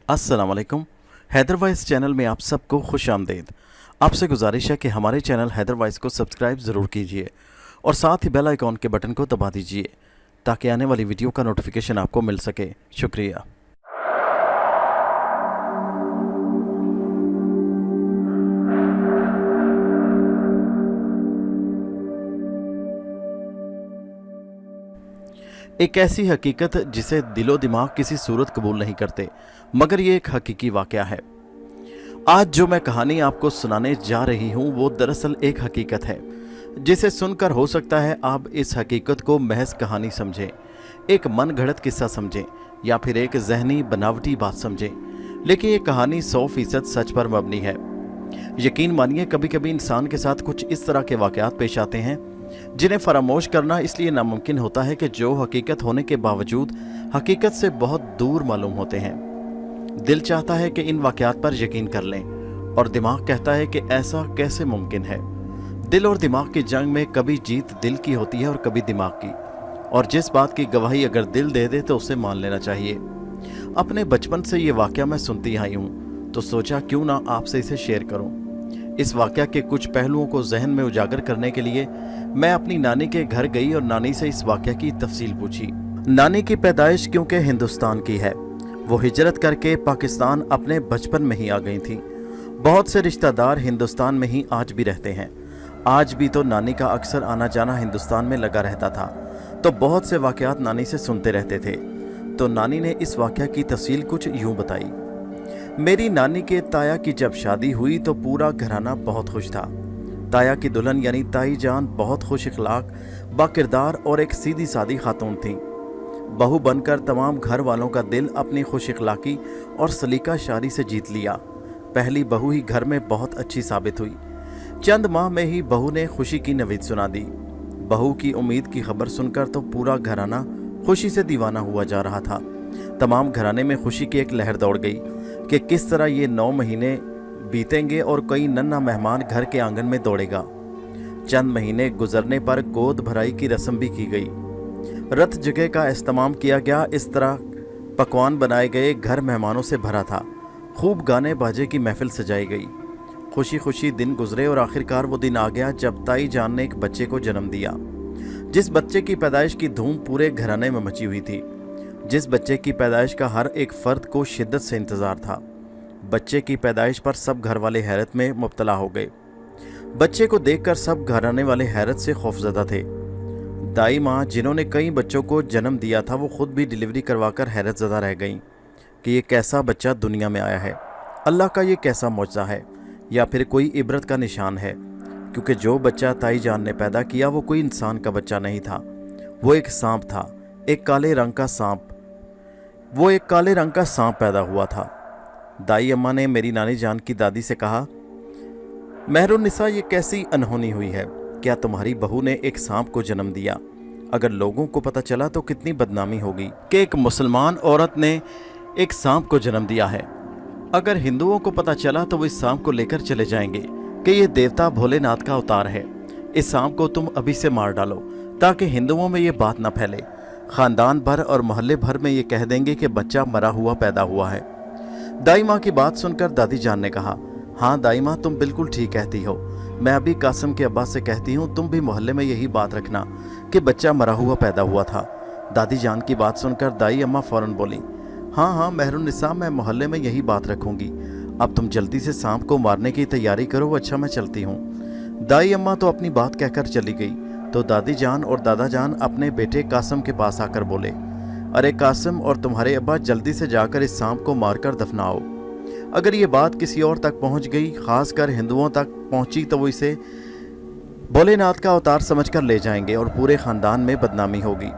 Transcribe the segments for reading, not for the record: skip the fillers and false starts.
अस्सलाम वालेकुम। Haider voice channel में आप सबको खुश आमदीद। आपसे गुजारिश है कि हमारे चैनल हैदर वॉइस को सब्सक्राइब ज़रूर कीजिए और साथ ही बेल आइकॉन के बटन को दबा दीजिए ताकि आने वाली वीडियो का नोटिफिकेशन आपको मिल सके। शुक्रिया। एक ऐसी हकीकत जिसे दिलो दिमाग किसी सूरत कबूल नहीं करते, मगर ये एक हकीकी वाक़या है। आज जो मैं कहानी आपको सुनाने जा रही हूँ वो दरअसल एक हकीकत है जिसे सुनकर हो सकता है आप इस हकीकत को महज कहानी समझें, एक मन घड़त किस्सा समझें या फिर एक जहनी बनावटी बात समझें, लेकिन ये कहानी 100% सच पर मबनी है। यकीन मानिए, कभी कभी इंसान के साथ कुछ इस तरह के वाक़यात पेश आते हैं जिन्हें फरामोश करना इसलिए नामुमकिन होता है कि जो हकीकत होने के बावजूद हकीकत से बहुत दूर मालूम होते हैं। दिल चाहता है कि इन वाक़यात पर यकीन कर लें और दिमाग कहता है कि ऐसा कैसे मुमकिन है। दिल और दिमाग की जंग में कभी जीत दिल की होती है और कभी दिमाग की, और जिस बात की गवाही अगर दिल दे दे तो उसे मान लेना चाहिए। अपने बचपन से ये वाक़या मैं सुनती आई हूँ, तो सोचा क्यों ना आपसे इसे शेयर करूँ। इस वाक़या के कुछ पहलुओं को जहन में उजागर करने के लिए मैं अपनी नानी के घर गई और नानी से इस वाक़या की तफसील पूछी। नानी की पैदाइश क्योंकि हिंदुस्तान की है, वो हिजरत करके पाकिस्तान अपने बचपन में ही आ गई थी। बहुत से रिश्तेदार हिंदुस्तान में ही आज भी रहते हैं। आज भी तो नानी का अक्सर आना जाना हिंदुस्तान में लगा रहता था, तो बहुत से वाक़यात नानी से सुनते रहते थे। तो नानी ने इस वाक़या की तफसील कुछ यूँ बताई। मेरी नानी के ताया की जब शादी हुई तो पूरा घराना बहुत खुश था। ताया की दुल्हन यानी ताई जान बहुत खुश इखलाक, बाकिरदार और एक सीधी सादी खातून थी। बहू बनकर तमाम घर वालों का दिल अपनी खुश इखलाकी और सलीका शारी से जीत लिया। पहली बहू ही घर में बहुत अच्छी साबित हुई। चंद माह में ही बहू ने खुशी की नवीद सुना दी। बहू की उम्मीद की खबर सुनकर तो पूरा घराना खुशी से दीवाना हुआ जा रहा था। तमाम घराने में खुशी की एक लहर दौड़ गई कि किस तरह ये 9 महीने बीतेंगे और कोई नन्हा मेहमान घर के आंगन में दौड़ेगा। चंद महीने गुजरने पर गोद भराई की रस्म भी की गई। रत जगह का इस्तेमाल किया गया। इस तरह पकवान बनाए गए, घर मेहमानों से भरा था। खूब गाने बाजे की महफिल सजाई गई। खुशी खुशी दिन गुजरे और आखिरकार वो दिन आ गया जब ताई जान ने एक बच्चे को जन्म दिया। जिस बच्चे की पैदाइश की धूम पूरे घराने में मची हुई थी, जिस बच्चे की पैदाइश का हर एक फर्द को शिद्दत से इंतज़ार था। बच्चे की पैदाइश पर सब घर वाले हैरत में मुब्तला हो गए। बच्चे को देखकर सब घराने वाले हैरत से खौफजदा थे। दाई माँ जिन्होंने कई बच्चों को जन्म दिया था, वो खुद भी डिलीवरी करवाकर हैरत ज़दा रह गईं कि ये कैसा बच्चा दुनिया में आया है। अल्लाह का ये कैसा मौजज़ा है या फिर कोई इबरत का निशान है, क्योंकि जो बच्चा ताई जान ने पैदा किया वो कोई इंसान का बच्चा नहीं था। वो एक सांप था, एक काले रंग का सांप। वो एक काले रंग का सांप पैदा हुआ था। दाई अम्मा ने मेरी नानी जान की दादी से कहा, मेहरुन्निसा, ये कैसी अनहोनी हुई है। क्या तुम्हारी बहू ने एक सांप को जन्म दिया? अगर लोगों को पता चला तो कितनी बदनामी होगी कि एक मुसलमान औरत ने एक सांप को जन्म दिया है। अगर हिंदुओं को पता चला तो वो इस सांप को लेकर चले जाएंगे कि ये देवता भोलेनाथ का अवतार है। इस सांप को तुम अभी से मार डालो ताकि हिंदुओं में ये बात ना फैले। खानदान भर और मोहल्ले भर में ये कह देंगे कि बच्चा मरा हुआ पैदा हुआ है। दाई माँ की बात सुनकर दादी जान ने कहा, हाँ दाई माँ, तुम बिल्कुल ठीक कहती हो। मैं अभी कासिम के अब्बा से कहती हूँ, तुम भी मोहल्ले में यही बात रखना कि बच्चा मरा हुआ पैदा हुआ था। दादी जान की बात सुनकर दाई अम्मा फौरन बोली, हाँ हाँ मेहरुन्निसा, मैं मोहल्ले में यही बात रखूँगी। अब तुम जल्दी से सांप को मारने की तैयारी करो। अच्छा, मैं चलती हूँ। दाई अम्मा तो अपनी बात कहकर चली गई तो दादी जान और दादा जान अपने बेटे कासिम के पास आकर बोले, अरे कासिम और तुम्हारे अब्बा, जल्दी से जाकर इस सांप को मारकर दफनाओ। अगर ये बात किसी और तक पहुंच गई, खासकर हिंदुओं तक पहुंची, तो वो इसे भोलेनाथ का अवतार समझकर ले जाएंगे और पूरे खानदान में बदनामी होगी।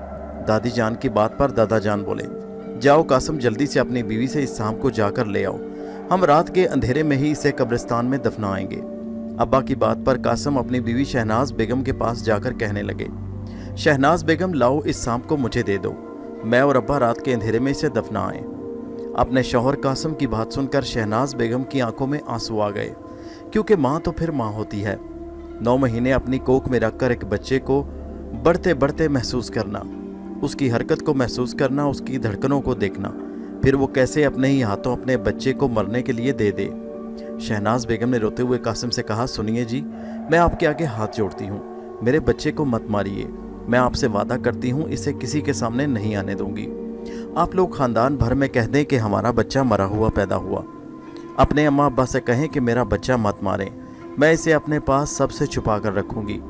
दादी जान की बात पर दादा जान बोले, जाओ कासिम, जल्दी से अपनी बीवी से इस सांप को जाकर ले आओ। हम रात के अंधेरे में ही इसे कब्रिस्तान में दफनाएंगे। अब्बा की बात पर कासिम अपनी बीवी शहनाज बेगम के पास जाकर कहने लगे, शहनाज बेगम, लाओ इस सांप को मुझे दे दो। मैं और अब्बा रात के अंधेरे में इसे दफनाएं। अपने शौहर कासिम की बात सुनकर शहनाज बेगम की आंखों में आंसू आ गए, क्योंकि माँ तो फिर माँ होती है। 9 महीने अपनी कोख में रखकर एक बच्चे को बढ़ते बढ़ते महसूस करना, उसकी हरकत को महसूस करना, उसकी धड़कनों को देखना, फिर वो कैसे अपने ही हाथों अपने बच्चे को मरने के लिए दे दे। शहनाज बेगम ने रोते हुए कासिम से कहा, सुनिए जी, मैं आपके आगे हाथ जोड़ती हूँ, मेरे बच्चे को मत मारिए। मैं आपसे वादा करती हूँ इसे किसी के सामने नहीं आने दूंगी। आप लोग खानदान भर में कह दें कि हमारा बच्चा मरा हुआ पैदा हुआ। अपने अम्मा अब्बा से कहें कि मेरा बच्चा मत मारें, मैं इसे अपने पास सबसे छुपा कर रखूंगी।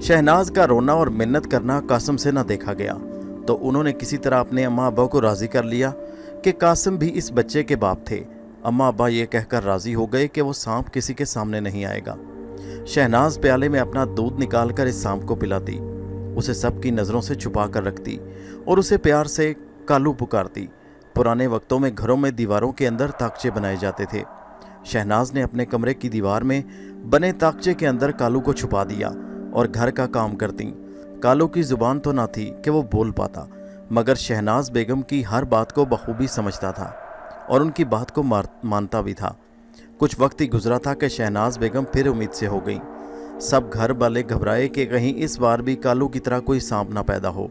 शहनाज का रोना और मिन्नत करना कासिम से न देखा गया, तो उन्होंने किसी तरह अपने अम्मा अब्बा को राजी कर लिया कि कासिम भी इस बच्चे के बाप थे। अम्मा अब्बा ये कहकर राजी हो गए कि वो सांप किसी के सामने नहीं आएगा। शहनाज प्याले में अपना दूध निकालकर इस सांप को पिलाती, उसे सबकी नज़रों से छुपा कर रखती और उसे प्यार से कालू पुकारती। पुराने वक्तों में घरों में दीवारों के अंदर ताकचे बनाए जाते थे। शहनाज ने अपने कमरे की दीवार में बने ताकचे के अंदर कालू को छुपा दिया और घर का काम करती। कालू की जुबान तो ना थी कि वो बोल पाता, मगर शहनाज बेगम की हर बात को बखूबी समझता था और उनकी बात को मानता भी था। कुछ वक्त ही गुजरा था कि शहनाज बेगम फिर उम्मीद से हो गई। सब घर वाले घबराए कि कहीं इस बार भी कालू की तरह कोई सांप ना पैदा हो।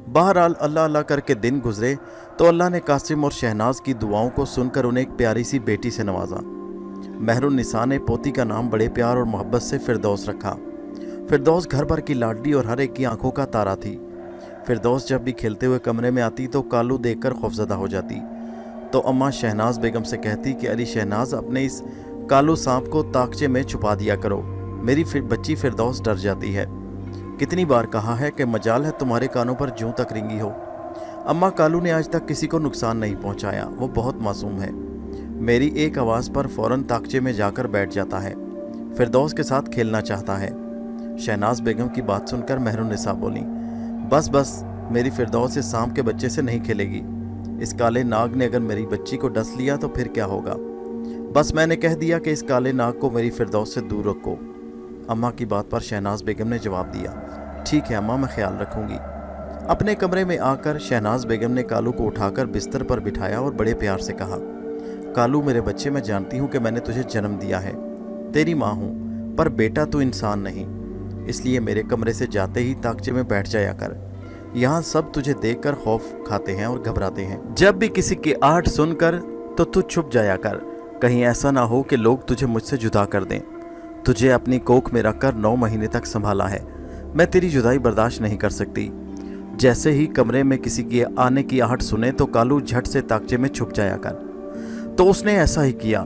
बहरहाल अल्लाह अल्लाह करके दिन गुजरे तो अल्लाह ने कासिम और शहनाज की दुआओं को सुनकर उन्हें एक प्यारी सी बेटी से नवाजा। मेहरुन्निसा ने पोती का नाम बड़े प्यार और मोहब्बत से फिरदौस रखा। फिरदौस घर भर की लाडली और हर एक की आंखों का तारा थी। फिरदौस जब भी खेलते हुए कमरे में आती तो कालू देखकर खौफजदा हो जाती, तो अम्मा शहनाज बेगम से कहती कि अली शहनाज, अपने इस कालू सांप को ताकचे में छुपा दिया करो, मेरी बच्ची फिरदौस डर जाती है। कितनी बार कहा है कि मजाल है तुम्हारे कानों पर जूं तक रिंगी हो। अम्मा, कालू ने आज तक किसी को नुकसान नहीं पहुंचाया, वो बहुत मासूम है। मेरी एक आवाज़ पर फौरन ताकचे में जाकर बैठ जाता है, फिरदौस के साथ खेलना चाहता है। शहनाज बेगम की बात सुनकर मेहरुन्निसा बोली, बस बस, मेरी फिरदौस इस सांप के बच्चे से नहीं खेलेगी। इस काले नाग ने अगर मेरी बच्ची को डस लिया तो फिर क्या होगा। बस मैंने कह दिया कि इस काले नाग को मेरी फिरदौस से दूर रखो। अम्मा की बात पर शहनाज बेगम ने जवाब दिया, ठीक है अम्मा, मैं ख्याल रखूंगी। अपने कमरे में आकर शहनाज बेगम ने कालू को उठाकर बिस्तर पर बिठाया और बड़े प्यार से कहा, कालू मेरे बच्चे, मैं जानती हूँ कि मैंने तुझे जन्म दिया है, तेरी माँ हूँ, पर बेटा तू इंसान नहीं, इसलिए मेरे कमरे से जाते ही ताकचे में बैठ जाया कर। यहाँ सब तुझे देखकर खौफ खाते हैं और घबराते हैं। जब भी किसी की आहट सुनकर तो तू छुप जाया कर, कहीं ऐसा ना हो कि लोग तुझे मुझसे जुदा कर दें। तुझे अपनी कोख में रखकर 9 महीने तक संभाला है, मैं तेरी जुदाई बर्दाश्त नहीं कर सकती। जैसे ही कमरे में किसी की आने की आहट सुने तो कालू झट से ताकचे में छुप जाया कर। तो उसने ऐसा ही किया।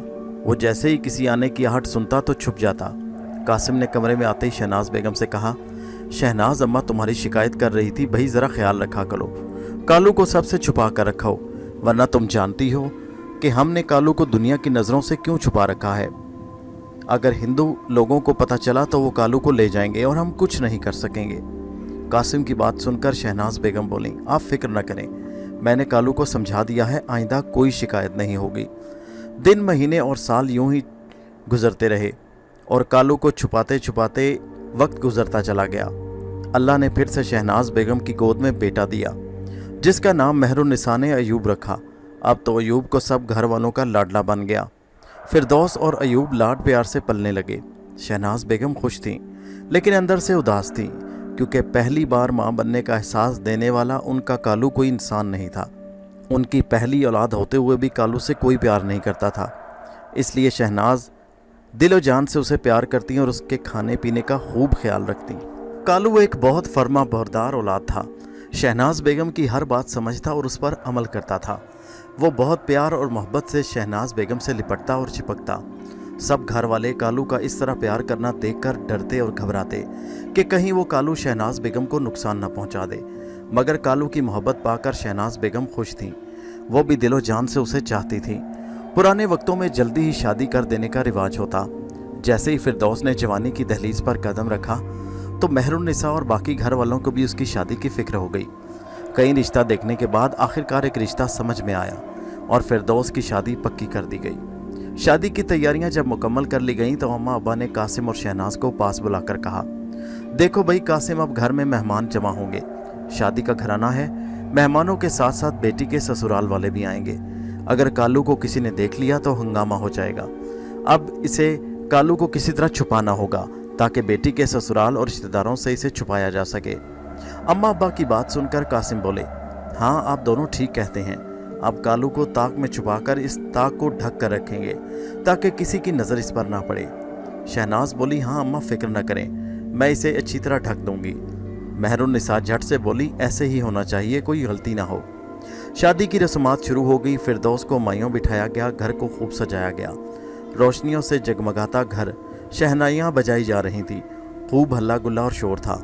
वो जैसे ही किसी आने की आहट सुनता तो छुप जाता। कासिम ने कमरे में आते ही शहनाज बेगम से कहा, शहनाज, अम्मा तुम्हारी शिकायत कर रही थी, भाई ज़रा ख्याल रखा करो, कालू को सबसे छुपा कर रखो, वरना तुम जानती हो कि हमने कालू को दुनिया की नज़रों से क्यों छुपा रखा है। अगर हिंदू लोगों को पता चला तो वो कालू को ले जाएंगे और हम कुछ नहीं कर सकेंगे। कासिम की बात सुनकर शहनाज बेगम बोली, आप फिक्र न करें, मैंने कालू को समझा दिया है, आइंदा कोई शिकायत नहीं होगी। दिन, महीने और साल यूं ही गुजरते रहे और कालू को छुपाते छुपाते वक्त गुजरता चला गया। अल्लाह ने फिर से शहनाज बेगम की गोद में बेटा दिया, जिसका नाम मेहरुन्निसा ने अयूब रखा। अब तो अयूब को सब घर वालों का लाडला बन गया। फिरदौस और अयूब लाड प्यार से पलने लगे। शहनाज बेगम खुश थीं, लेकिन अंदर से उदास थीं, क्योंकि पहली बार माँ बनने का एहसास देने वाला उनका कालू कोई इंसान नहीं था। उनकी पहली औलाद होते हुए भी कालू से कोई प्यार नहीं करता था, इसलिए शहनाज दिलो जान से उसे प्यार करती और उसके खाने पीने का खूब ख्याल रखती। कालू एक बहुत फर्मा बरदार औलाद था। शहनाज बेगम की हर बात समझता और उस पर अमल करता था। वो बहुत प्यार और मोहब्बत से शहनाज बेगम से लिपटता और चिपकता। सब घर वाले कालू का इस तरह प्यार करना देखकर डरते और घबराते कि कहीं वो कालू शहनाज बेगम को नुकसान न पहुंचा दे। मगर कालू की मोहब्बत पाकर शहनाज बेगम खुश थी। वो भी दिलो जान से उसे चाहती थी। पुराने वक्तों में जल्दी ही शादी कर देने का रिवाज होता। जैसे ही फिरदौस ने जवानी की दहलीज पर कदम रखा तो मेहरुन्निसा और बाकी घर वालों को भी उसकी शादी की फिक्र हो गई। कई रिश्ता देखने के बाद आखिरकार एक रिश्ता समझ में आया और फिरदौस की शादी पक्की कर दी गई। शादी की तैयारियां जब मुकम्मल कर ली गईं तो अम्मा अब्बा ने कासिम और शहनाज को पास बुलाकर कहा, देखो भाई कासिम, अब घर में मेहमान जमा होंगे, शादी का घराना है, मेहमानों के साथ साथ बेटी के ससुराल वाले भी आएंगे। अगर कालू को किसी ने देख लिया तो हंगामा हो जाएगा। अब इसे कालू को किसी तरह छुपाना होगा ताकि बेटी के ससुराल और रिश्तेदारों से इसे छुपाया जा सके। अम्मा अब्बा की बात सुनकर कासिम बोले, हाँ, आप दोनों ठीक कहते हैं। अब कालू को ताक में छुपाकर इस ताक को ढक कर रखेंगे ताकि किसी की नज़र इस पर ना पड़े। शहनाज बोली, हाँ अम्मा फिक्र न करें, मैं इसे अच्छी तरह ढक दूंगी। मेहरुन्निसा झट से बोली, ऐसे ही होना चाहिए, कोई गलती ना हो। शादी की रस्मात शुरू हो गई। फिरदौस को माइयों बिठाया गया, घर को खूब सजाया गया। रोशनियों से जगमगाता घर, शहनाइयाँ बजाई जा रही थी, खूब हल्ला गुल्ला और शोर था।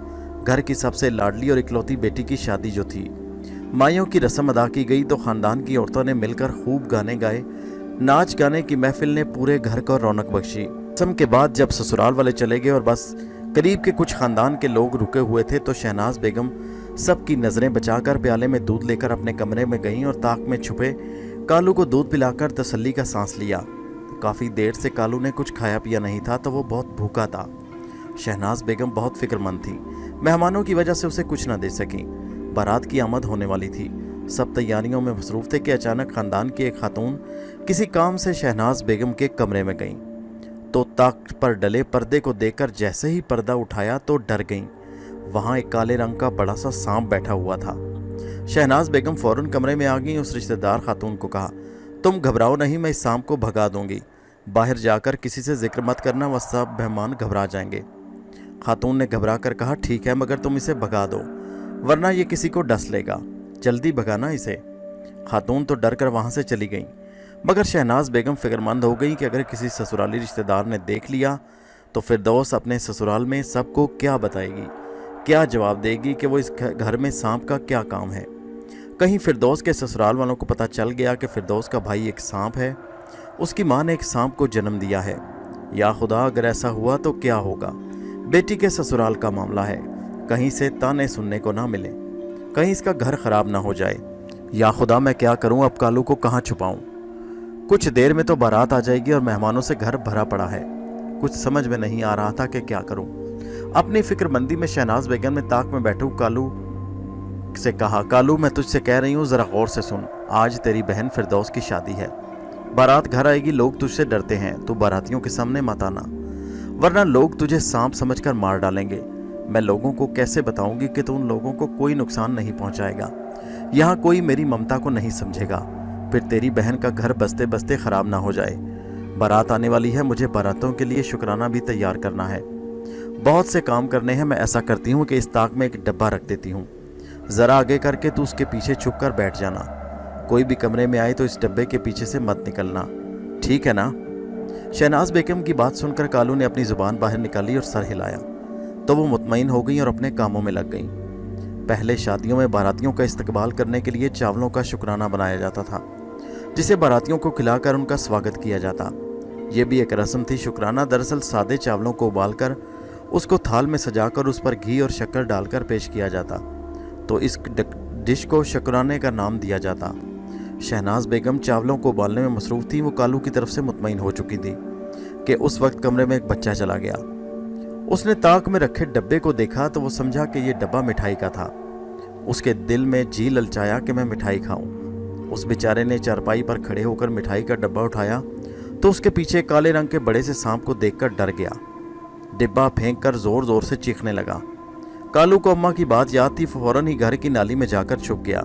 घर की सबसे लाडली और इकलौती बेटी की शादी जो थी, माइयों की रस्म अदा की गई तो खानदान की औरतों ने मिलकर खूब गाने गाए। नाच गाने की महफिल ने पूरे घर को रौनक बख्शी। रस्म के बाद जब ससुराल वाले चले गए और बस करीब के कुछ खानदान के लोग रुके हुए थे तो शहनाज बेगम सबकी नज़रें बचाकर प्याले में दूध लेकर अपने कमरे में गईं और ताक में छुपे कालू को दूध पिलाकर तसल्ली का सांस लिया। काफ़ी देर से कालू ने कुछ खाया पिया नहीं था तो वो बहुत भूखा था। शहनाज बेगम बहुत फिक्रमंद थी, मेहमानों की वजह से उसे कुछ न दे सकी। बारात की आमद होने वाली थी, सब तैयारियों में मसरूफ थे कि अचानक खानदान की एक खातून किसी काम से शहनाज बेगम के कमरे में गईं तो ताक पर डले पर्दे को देखकर जैसे ही पर्दा उठाया तो डर गईं। वहां एक काले रंग का बड़ा सा सांप बैठा हुआ था। शहनाज बेगम फौरन कमरे में आ गई। उस रिश्तेदार खातून को कहा, तुम घबराओ नहीं, मैं इस सांप को भगा दूंगी, बाहर जाकर किसी से जिक्र मत करना, वह सब मेहमान घबरा जाएंगे। खातून ने घबरा कर कहा, ठीक है, मगर तुम इसे भगा दो वरना ये किसी को डस लेगा, जल्दी भगाना इसे। खातून तो डर कर वहाँ से चली गई, मगर शहनाज बेगम फिक्रमंद हो गई कि अगर किसी ससुराली रिश्तेदार ने देख लिया तो फिरदौस अपने ससुराल में सबको क्या बताएगी, क्या जवाब देगी कि वो इस घर में सांप का क्या काम है। कहीं फिरदौस के ससुराल वालों को पता चल गया कि फिरदौस का भाई एक सांप है, उसकी माँ ने एक सांप को जन्म दिया है। या खुदा, अगर ऐसा हुआ तो क्या होगा। बेटी के ससुराल का मामला है, कहीं से ताने सुनने को ना मिले, कहीं इसका घर खराब ना हो जाए। या खुदा, मैं क्या करूं, अब कालू को कहाँ छुपाऊं। कुछ देर में तो बारात आ जाएगी और मेहमानों से घर भरा पड़ा है, कुछ समझ में नहीं आ रहा था कि क्या करूं। अपनी फिक्रमंदी में शहनाज बेगम ने ताक में बैठे कालू से कहा, कालू मैं तुझसे कह रही हूँ, जरा गौर से सुन, आज तेरी बहन फिरदौस की शादी है, बारात घर आएगी, लोग तुझसे डरते हैं, तू बारातियों के सामने मत आना वरना लोग तुझे सांप समझकर मार डालेंगे। मैं लोगों को कैसे बताऊंगी कि तू उन लोगों को कोई नुकसान नहीं पहुंचाएगा, यहाँ कोई मेरी ममता को नहीं समझेगा, फिर तेरी बहन का घर बसते बसते खराब ना हो जाए। बारात आने वाली है, मुझे बारातों के लिए शुक्राना भी तैयार करना है, बहुत से काम करने हैं। मैं ऐसा करती हूँ कि इस ताक में एक डब्बा रख देती हूँ, ज़रा आगे करके तू उसके पीछे छुप कर बैठ जाना, कोई भी कमरे में आए तो इस डब्बे के पीछे से मत निकलना, ठीक है ना। शहनाज बेगम की बात सुनकर कालू ने अपनी जुबान बाहर निकाली और सर हिलाया तो वो मुतमईन हो गई और अपने कामों में लग गई। पहले शादियों में बारातियों का इस्तकबाल करने के लिए चावलों का शुक्राना बनाया जाता था, जिसे बारातियों को खिलाकर उनका स्वागत किया जाता। ये भी एक रस्म थी। शुक्राना दरअसल सादे चावलों को उबालकर उसको थाल में सजाकर उस पर घी और शक्कर डालकर पेश किया जाता, तो इस डिश को शुक्राने का नाम दिया जाता। शहनाज बेगम चावलों को उबालने में मसरूफ़ थी। वो कालू की तरफ से मुतमईन हो चुकी थी कि उस वक्त कमरे में एक बच्चा चला गया। उसने ताक में रखे डब्बे को देखा तो वो समझा कि ये डब्बा मिठाई का था। उसके दिल में जी ललचाया कि मैं मिठाई खाऊं। उस बेचारे ने चारपाई पर खड़े होकर मिठाई का डब्बा उठाया तो उसके पीछे काले रंग के बड़े से सांप को देखकर डर गया। डिब्बा फेंक कर जोर जोर से चीखने लगा। कालू को अम्मा की बात याद थी, फौरन ही घर की नाली में जाकर छुप गया।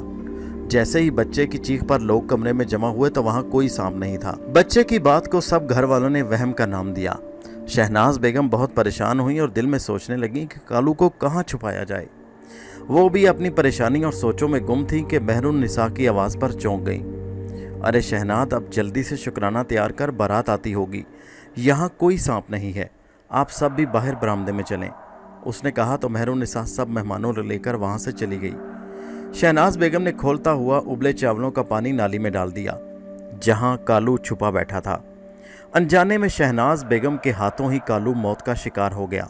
जैसे ही बच्चे की चीख पर लोग कमरे में जमा हुए तो वहां कोई सांप नहीं था। बच्चे की बात को सब घर वालों ने वहम का नाम दिया। शहनाज बेगम बहुत परेशान हुई और दिल में सोचने लगी कि कालू को कहाँ छुपाया जाए। वो भी अपनी परेशानी और सोचों में गुम थी कि मेहरुन्निसा की आवाज़ पर चौंक गई। अरे शहनाज, अब जल्दी से शुक्राना तैयार कर, बारात आती होगी, यहाँ कोई सांप नहीं है, आप सब भी बाहर बरामदे में चलें। उसने कहा तो मेहरुन्निसा सब मेहमानों को लेकर वहाँ से चली गई। शहनाज बेगम ने खोलता हुआ उबले चावलों का पानी नाली में डाल दिया जहाँ कालू छुपा बैठा था। अनजाने में शहनाज बेगम के हाथों ही कालू मौत का शिकार हो गया,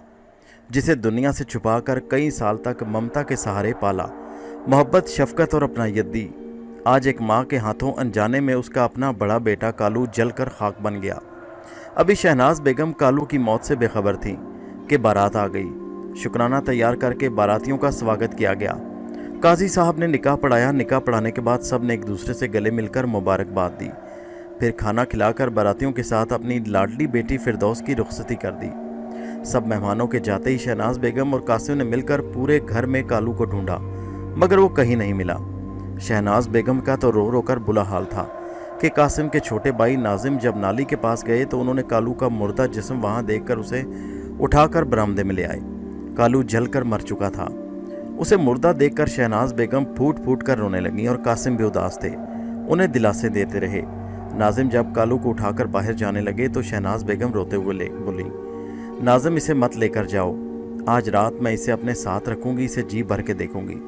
जिसे दुनिया से छुपाकर कई साल तक ममता के सहारे पाला, मोहब्बत, शफकत और अपनायत दी। आज एक माँ के हाथों अनजाने में उसका अपना बड़ा बेटा कालू जलकर खाक बन गया। अभी शहनाज बेगम कालू की मौत से बेखबर थी कि बारात आ गई। शुक्राना तैयार करके बारातियों का स्वागत किया गया। काजी साहब ने निकाह पढ़ाया। निकाह पढ़ाने के बाद सब ने एक दूसरे से गले मिलकर मुबारकबाद दी। फिर खाना खिलाकर बारातियों के साथ अपनी लाडली बेटी फिरदौस की रुखसती कर दी। सब मेहमानों के जाते ही शहनाज बेगम और कासिम ने मिलकर पूरे घर में कालू को ढूंढा, मगर वो कहीं नहीं मिला। शहनाज बेगम का तो रो रो कर बुरा हाल था कि कासिम के छोटे भाई नाजिम जब नाली के पास गए तो उन्होंने कालू का मुर्दा जिस्म वहां देखकर उसे उठाकर बरामदे में ले आए। कालू जलकर मर चुका था। उसे मुर्दा देखकर शहनाज बेगम फूट फूट कर रोने लगी और कासिम भी उदास थे, उन्हें दिलासे देते रहे। नाजिम जब कालू को उठाकर बाहर जाने लगे तो शहनाज बेगम रोते हुए बोली, नाजिम इसे मत लेकर जाओ, आज रात मैं इसे अपने साथ रखूंगी, इसे जी भर के देखूंगी।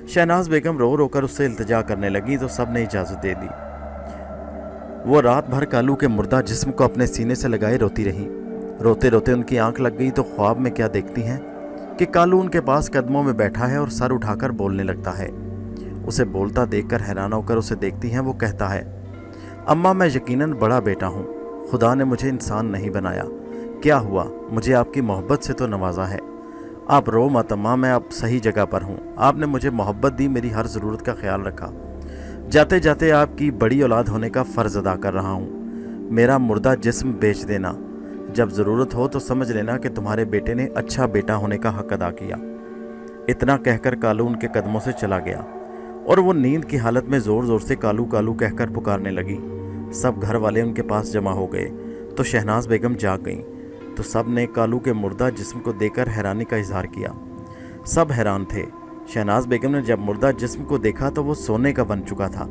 शहनाज बेगम रो रो कर उससे इल्तिजा करने लगी तो सब ने इजाज़त दे दी। वो रात भर कालू के मुर्दा जिस्म को अपने सीने से लगाए रोती रही। रोते रोते उनकी आंख लग गई तो ख्वाब में क्या देखती हैं कि कालू उनके पास कदमों में बैठा है और सर उठाकर बोलने लगता है। उसे बोलता देखकर हैरान होकर उसे देखती हैं। वो कहता है, अम्मा मैं यकीनन बड़ा बेटा हूँ, खुदा ने मुझे इंसान नहीं बनाया, क्या हुआ, मुझे आपकी मोहब्बत से तो नवाजा है। आप रो मत अम्मा, मैं अब सही जगह पर हूँ, आपने मुझे मोहब्बत दी, मेरी हर ज़रूरत का ख्याल रखा, जाते जाते आपकी बड़ी औलाद होने का फ़र्ज़ अदा कर रहा हूँ। मेरा मुर्दा जिस्म बेच देना, जब ज़रूरत हो तो समझ लेना कि तुम्हारे बेटे ने अच्छा बेटा होने का हक अदा किया। इतना कहकर कालू उनके कदमों से चला गया और वो नींद की हालत में ज़ोर ज़ोर से कालू कालू कहकर पुकारने लगी। सब घर वाले उनके पास जमा हो गए तो शहनाज बेगम जाग गईं तो सब ने कालू के मुर्दा जिस्म को देखकर हैरानी का इजहार किया। सब हैरान थे। शहनाज बेगम ने जब मुर्दा जिस्म को देखा तो वो सोने का बन चुका था।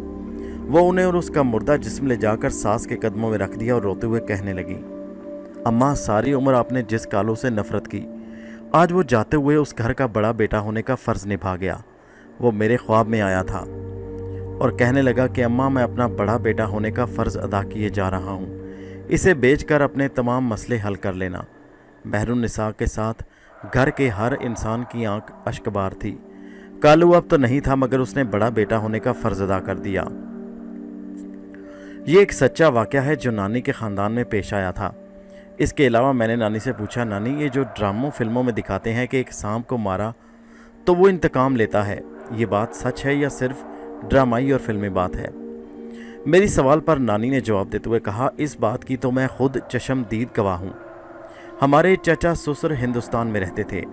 वो उन्हें और उसका मुर्दा जिस्म ले जाकर सास के कदमों में रख दिया और रोते हुए कहने लगी, अम्मा सारी उम्र आपने जिस कालू से नफरत की, आज वो जाते हुए उस घर का बड़ा बेटा होने का फ़र्ज़ निभा गया। वो मेरे ख्वाब में आया था और कहने लगा कि अम्मा मैं अपना बड़ा बेटा होने का फ़र्ज़ अदा किए जा रहा हूँ, इसे बेचकर अपने तमाम मसले हल कर लेना। बहरुन्निसा के साथ घर के हर इंसान की आंख अश्कबार थी। कालू अब तो नहीं था मगर उसने बड़ा बेटा होने का फ़र्ज़ अदा कर दिया। ये एक सच्चा वाक़या है जो नानी के ख़ानदान में पेश आया था। इसके अलावा मैंने नानी से पूछा, नानी ये जो ड्रामों फिल्मों में दिखाते हैं कि एक सांप को मारा तो वो इंतकाम लेता है, ये बात सच है या सिर्फ ड्रामाई और फिल्मी बात है? मेरी सवाल पर नानी ने जवाब देते हुए कहा, इस बात की तो मैं खुद चशमदीद गवाह हूँ। हमारे चाचा ससुर हिंदुस्तान में रहते थे।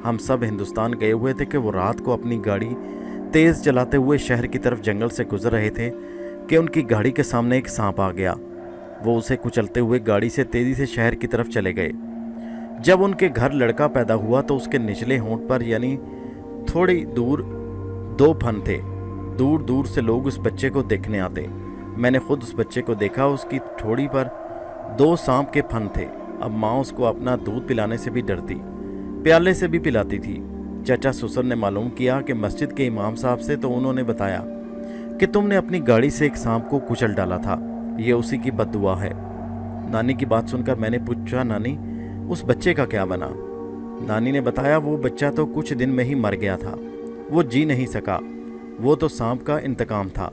हम सब हिंदुस्तान गए हुए थे कि वो रात को अपनी गाड़ी तेज़ चलाते हुए शहर की तरफ जंगल से गुजर रहे थे कि उनकी गाड़ी के सामने एक सांप आ गया। वो उसे कुचलते हुए गाड़ी से तेज़ी से शहर की तरफ चले गए। जब उनके घर लड़का पैदा हुआ तो उसके निचले होंठ पर यानी थोड़ी दूर 2 फन थे। दूर दूर से लोग उस बच्चे को देखने आते। मैंने खुद उस बच्चे को देखा, उसकी ठोड़ी पर 2 सांप के फन थे। अब माँ उसको अपना दूध पिलाने से भी डरती, प्याले से भी पिलाती थी। चाचा ससुर ने मालूम किया कि मस्जिद के इमाम साहब से, तो उन्होंने बताया कि तुमने अपनी गाड़ी से एक सांप को कुचल डाला था, ये उसी की बद्दुआ है। नानी की बात सुनकर मैंने पूछा, नानी उस बच्चे का क्या बना? नानी ने बताया, वो बच्चा तो कुछ दिन में ही मर गया था, वो जी नहीं सका, वो तो सांप का इंतकाम था।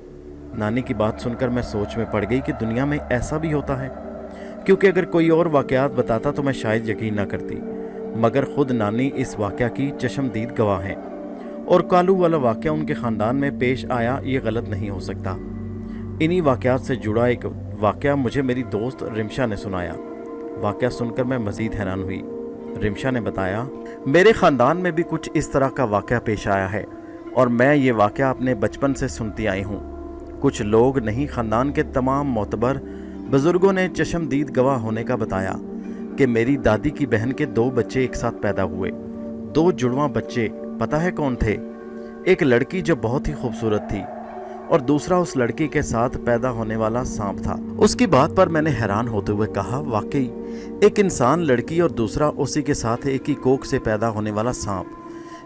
नानी की बात सुनकर मैं सोच में पड़ गई कि दुनिया में ऐसा भी होता है, क्योंकि अगर कोई और वाक़यात बताता तो मैं शायद यकीन ना करती, मगर खुद नानी इस वाक़या की चशमदीद गवाह हैं और कालू वाला वाक़या उनके ख़ानदान में पेश आया, ये गलत नहीं हो सकता। इन्हीं वाक़यात से जुड़ा एक वाक़या मुझे मेरी दोस्त रिमशा ने सुनाया। वाक़या सुनकर मैं मज़ीद हैरान हुई। रिमशा ने बताया, मेरे ख़ानदान में भी कुछ इस तरह का वाक़या पेश आया है और मैं ये वाक़या अपने बचपन से सुनती आई हूँ। कुछ लोग नहीं, ख़ानदान के तमाम मोतबर बुज़ुर्गों ने चशमदीद गवाह होने का बताया कि मेरी दादी की बहन के 2 बच्चे एक साथ पैदा हुए। 2 जुड़वां बच्चे, पता है कौन थे? एक लड़की जो बहुत ही खूबसूरत थी और दूसरा उस लड़की के साथ पैदा होने वाला सांप था। उसकी बात पर मैंने हैरान होते हुए कहा, वाकई एक इंसान लड़की और दूसरा उसी के साथ एक ही कोख से पैदा होने वाला सांप,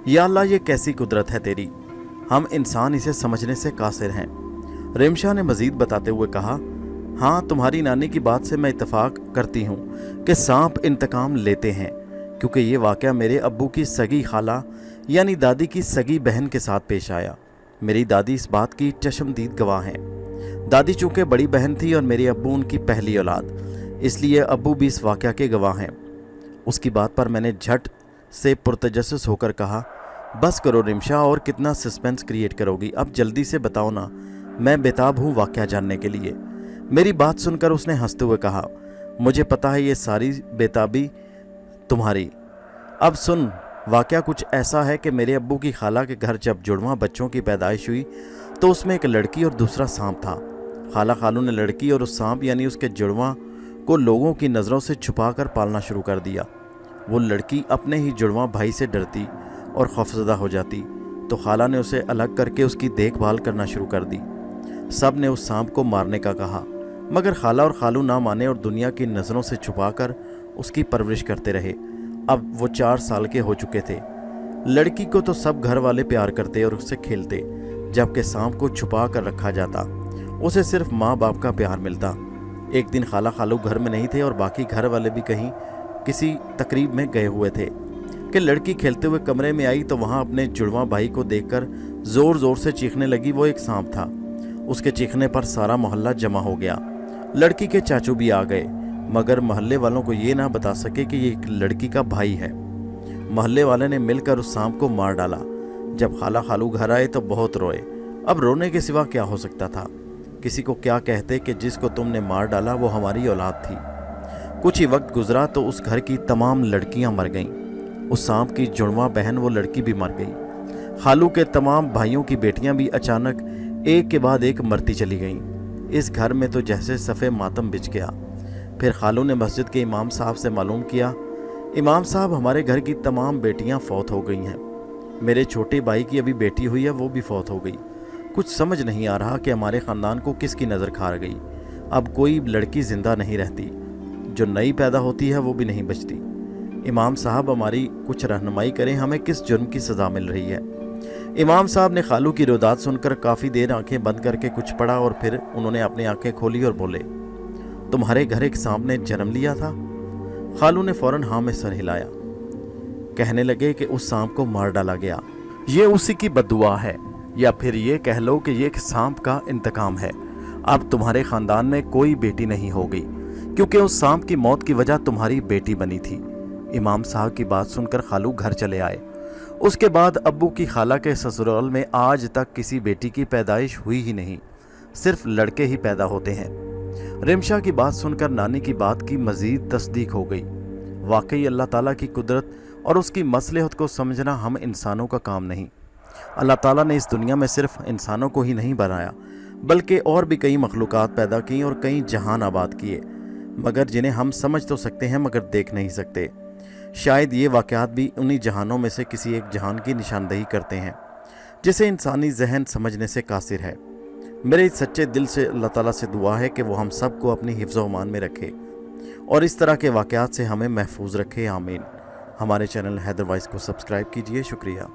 या अल्लाह ये कैसी कुदरत है तेरी, हम इंसान इसे समझने से कासिर हैं। रिमशा ने मजीद बताते हुए कहा, हाँ तुम्हारी नानी की बात से मैं इत्तफाक करती हूँ कि सांप इंतकाम लेते हैं, क्योंकि ये वाक़या मेरे अब्बू की सगी खाला यानी दादी की सगी बहन के साथ पेश आया। मेरी दादी इस बात की चशमदीद गवाह हैं। दादी चूँकि बड़ी बहन थी और मेरे अब्बू उनकी पहली औलाद, इसलिए अब्बू भी इस वाक़या के गवाह हैं। उसकी बात पर मैंने झट से पुरतजस्सुस होकर कहा, बस करो रिमशा, और कितना सस्पेंस क्रिएट करोगी, अब जल्दी से बताओ ना, मैं बेताब हूँ वाक़या जानने के लिए। मेरी बात सुनकर उसने हंसते हुए कहा, मुझे पता है ये सारी बेताबी तुम्हारी। अब सुन, वाक़या कुछ ऐसा है कि मेरे अब्बू की खाला के घर जब जुड़वां बच्चों की पैदाइश हुई तो उसमें एक लड़की और दूसरा सांप था। खाला खालू ने लड़की और उस सांप यानी उसके जुड़वां को लोगों की नज़रों से छुपाकर पालना शुरू कर दिया। वो लड़की अपने ही जुड़वां भाई से डरती और खौफजदा हो जाती, तो खाला ने उसे अलग करके उसकी देखभाल करना शुरू कर दी। सब ने उस सांप को मारने का कहा, मगर खाला और खालू ना माने और दुनिया की नज़रों से छुपाकर उसकी परवरिश करते रहे। अब वो 4 साल के हो चुके थे। लड़की को तो सब घर वाले प्यार करते और उससे खेलते, जबकि सांप को छुपा कर रखा जाता। उसे सिर्फ माँ बाप का प्यार मिलता। एक दिन खाला खालू घर में नहीं थे और बाकी घर वाले भी कहीं किसी तकरीब में गए हुए थे कि लड़की खेलते हुए कमरे में आई तो वहाँ अपने जुड़वां भाई को देखकर ज़ोर ज़ोर से चीखने लगी। वो एक सांप था। उसके चीखने पर सारा मोहल्ला जमा हो गया। लड़की के चाचू भी आ गए, मगर मोहल्ले वालों को ये ना बता सके कि ये एक लड़की का भाई है। मोहल्ले वाले ने मिलकर उस सांप को मार डाला। जब खाला खालू घर आए तो बहुत रोए। अब रोने के सिवा क्या हो सकता था? किसी को क्या कहते कि जिसको तुमने मार डाला वो हमारी औलाद थी। कुछ ही वक्त गुजरा तो उस घर की तमाम लड़कियां मर गईं। उस सांप की जुड़वां बहन वो लड़की भी मर गई। खालू के तमाम भाइयों की बेटियां भी अचानक एक के बाद एक मरती चली गईं। इस घर में तो जैसे सफ़े मातम बिछ गया। फिर खालू ने मस्जिद के इमाम साहब से मालूम किया, इमाम साहब हमारे घर की तमाम बेटियां फौत हो गई हैं। मेरे छोटे भाई की अभी बेटी हुई है, वो भी फौत हो गई। कुछ समझ नहीं आ रहा कि हमारे ख़ानदान को किसकी नज़र खा गई। अब कोई लड़की ज़िंदा नहीं रहती, जो नई पैदा होती है वो भी नहीं बचती। इमाम साहब हमारी कुछ रहनुमाई करें, हमें किस जुर्म की सज़ा मिल रही है। इमाम साहब ने खालू की रोदात सुनकर काफ़ी देर आंखें बंद करके कुछ पढ़ा और फिर उन्होंने अपनी आंखें खोली और बोले, तुम्हारे घर एक सांप ने जन्म लिया था? खालू ने फौरन हाँ में सर हिलाया। कहने लगे कि उस सांप को मार डाला गया। ये उसी की बद्दुआ है, या फिर ये कह लो कि ये सांप का इंतकाम है। अब तुम्हारे ख़ानदान में कोई बेटी नहीं होगी, क्योंकि उस सांप की मौत की वजह तुम्हारी बेटी बनी थी। इमाम साहब की बात सुनकर खालू घर चले आए। उसके बाद अब्बू की खाला के ससुराल में आज तक किसी बेटी की पैदाइश हुई ही नहीं, सिर्फ लड़के ही पैदा होते हैं। रिमशा की बात सुनकर नानी की बात की मज़ीद तस्दीक हो गई। वाकई अल्लाह ताला की कुदरत और उसकी मसलहत को समझना हम इंसानों का काम नहीं। अल्लाह ताला ने इस दुनिया में सिर्फ इंसानों को ही नहीं बनाया, बल्कि और भी कई मखलूक़ात पैदा की और कई जहान आबाद किए, मगर जिन्हें हम समझ तो सकते हैं मगर देख नहीं सकते। शायद ये वाक़यात भी उन्हीं जहानों में से किसी एक जहान की निशानदही करते हैं, जिसे इंसानी जहन समझने से कासिर है। मेरे इस सच्चे दिल से अल्लाह ताला से दुआ है कि वो हम सब को अपनी हिफ्ज़ व अमान में रखे और इस तरह के वाक़यात से हमें महफूज रखे। आमीन। हमारे चैनल हैदर वॉइस को सब्सक्राइब कीजिए। शुक्रिया।